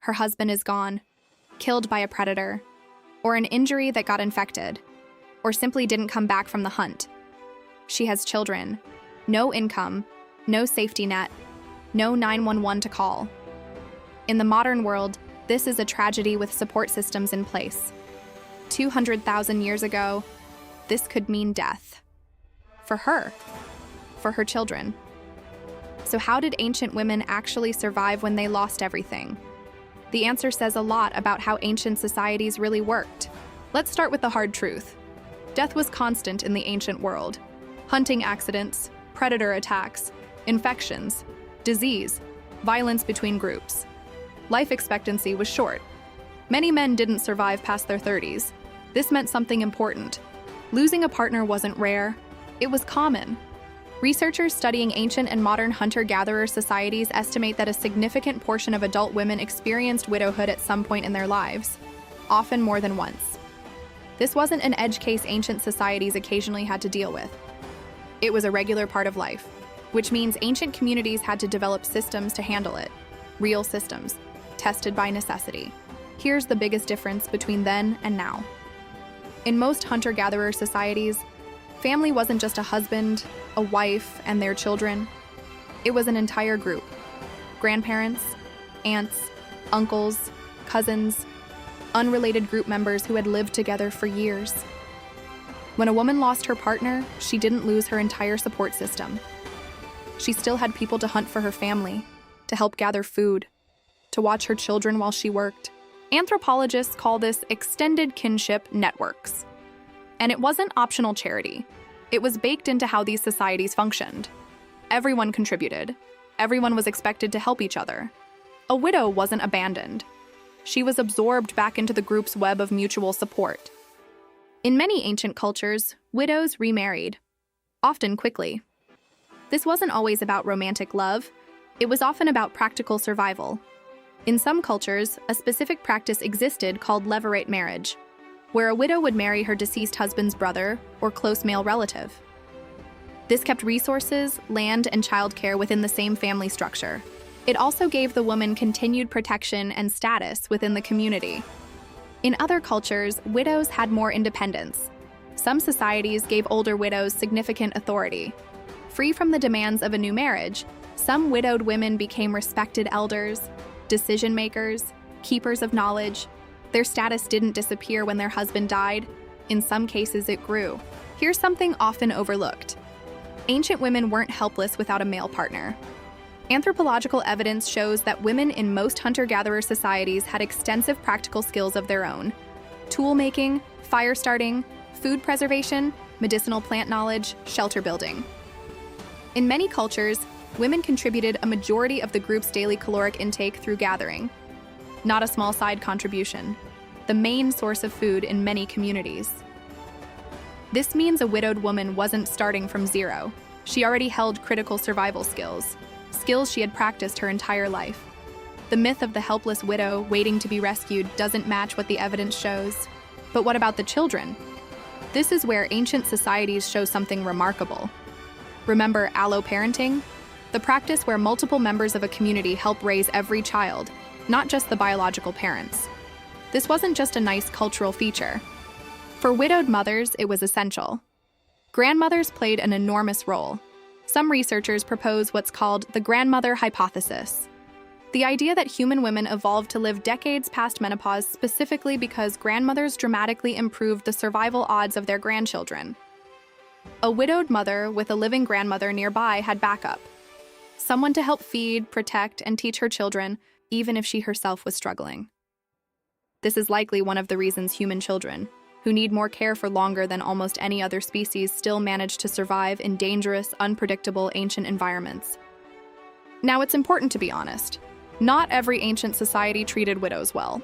her husband is gone, killed by a predator, or an injury that got infected, or simply didn't come back from the hunt. She has children, no income, no safety net, no 911 to call. In the modern world, this is a tragedy with support systems in place. 200,000 years ago, this could mean death. For her, for her children. So how did ancient women actually survive when they lost everything? The answer says a lot about how ancient societies really worked. Let's start with the hard truth. Death was constant in the ancient world. Hunting accidents, predator attacks, infections, disease, violence between groups. Life expectancy was short. Many men didn't survive past their 30s. This meant something important. Losing a partner wasn't rare, it was common. Researchers studying ancient and modern hunter-gatherer societies estimate that a significant portion of adult women experienced widowhood at some point in their lives, often more than once. This wasn't an edge case ancient societies occasionally had to deal with. It was a regular part of life, which means ancient communities had to develop systems to handle it, real systems, tested by necessity. Here's the biggest difference between then and now. In most hunter-gatherer societies, family wasn't just a husband, a wife, and their children. It was an entire group. Grandparents, aunts, uncles, cousins, unrelated group members who had lived together for years. When a woman lost her partner, she didn't lose her entire support system. She still had people to hunt for her family, to help gather food, to watch her children while she worked. Anthropologists call this extended kinship networks. And it wasn't optional charity. It was baked into how these societies functioned. Everyone contributed. Everyone was expected to help each other. A widow wasn't abandoned. She was absorbed back into the group's web of mutual support. In many ancient cultures, widows remarried, often quickly. This wasn't always about romantic love. It was often about practical survival. In some cultures, a specific practice existed called levirate marriage, where a widow would marry her deceased husband's brother or close male relative. This kept resources, land, and childcare within the same family structure. It also gave the woman continued protection and status within the community. In other cultures, widows had more independence. Some societies gave older widows significant authority. Free from the demands of a new marriage, some widowed women became respected elders, decision-makers, keepers of knowledge. Their status didn't disappear when their husband died. In some cases, it grew. Here's something often overlooked. Ancient women weren't helpless without a male partner. Anthropological evidence shows that women in most hunter-gatherer societies had extensive practical skills of their own. Tool making, fire starting, food preservation, medicinal plant knowledge, shelter building. In many cultures, women contributed a majority of the group's daily caloric intake through gathering. Not a small side contribution, the main source of food in many communities. This means a widowed woman wasn't starting from zero. She already held critical survival skills, skills she had practiced her entire life. The myth of the helpless widow waiting to be rescued doesn't match what the evidence shows. But what about the children? This is where ancient societies show something remarkable. Remember alloparenting? The practice where multiple members of a community help raise every child, not just the biological parents. This wasn't just a nice cultural feature. For widowed mothers, it was essential. Grandmothers played an enormous role. Some researchers propose what's called the grandmother hypothesis. The idea that human women evolved to live decades past menopause specifically because grandmothers dramatically improved the survival odds of their grandchildren. A widowed mother with a living grandmother nearby had backup. Someone to help feed, protect, and teach her children, even if she herself was struggling. This is likely one of the reasons human children, who need more care for longer than almost any other species, still manage to survive in dangerous, unpredictable ancient environments. Now, it's important to be honest. Not every ancient society treated widows well.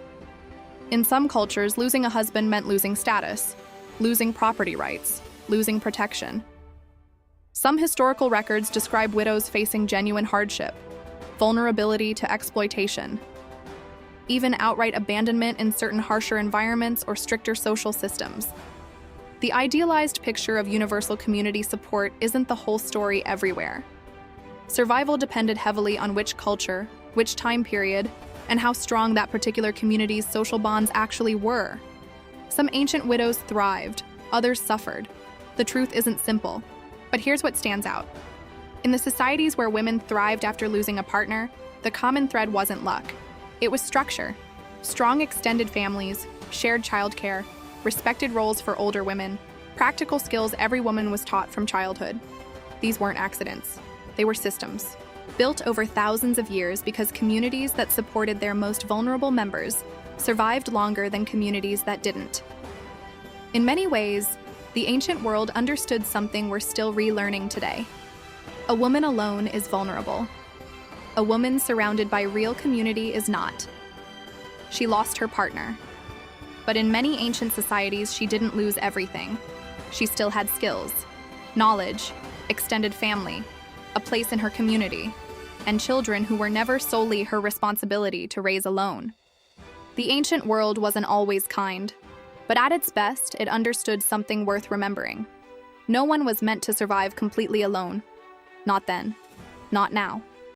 In some cultures, losing a husband meant losing status, losing property rights, losing protection. Some historical records describe widows facing genuine hardship, vulnerability to exploitation, even outright abandonment in certain harsher environments or stricter social systems. The idealized picture of universal community support isn't the whole story everywhere. Survival depended heavily on which culture, which time period, and how strong that particular community's social bonds actually were. Some ancient widows thrived, others suffered. The truth isn't simple, but here's what stands out. In the societies where women thrived after losing a partner, the common thread wasn't luck. It was structure. Strong extended families, shared childcare, respected roles for older women, practical skills every woman was taught from childhood. These weren't accidents. They were systems, built over thousands of years because communities that supported their most vulnerable members survived longer than communities that didn't. In many ways, the ancient world understood something we're still relearning today. A woman alone is vulnerable. A woman surrounded by real community is not. She lost her partner. But in many ancient societies, she didn't lose everything. She still had skills, knowledge, extended family, a place in her community, and children who were never solely her responsibility to raise alone. The ancient world wasn't always kind, but at its best, it understood something worth remembering. No one was meant to survive completely alone. Not then. Not now.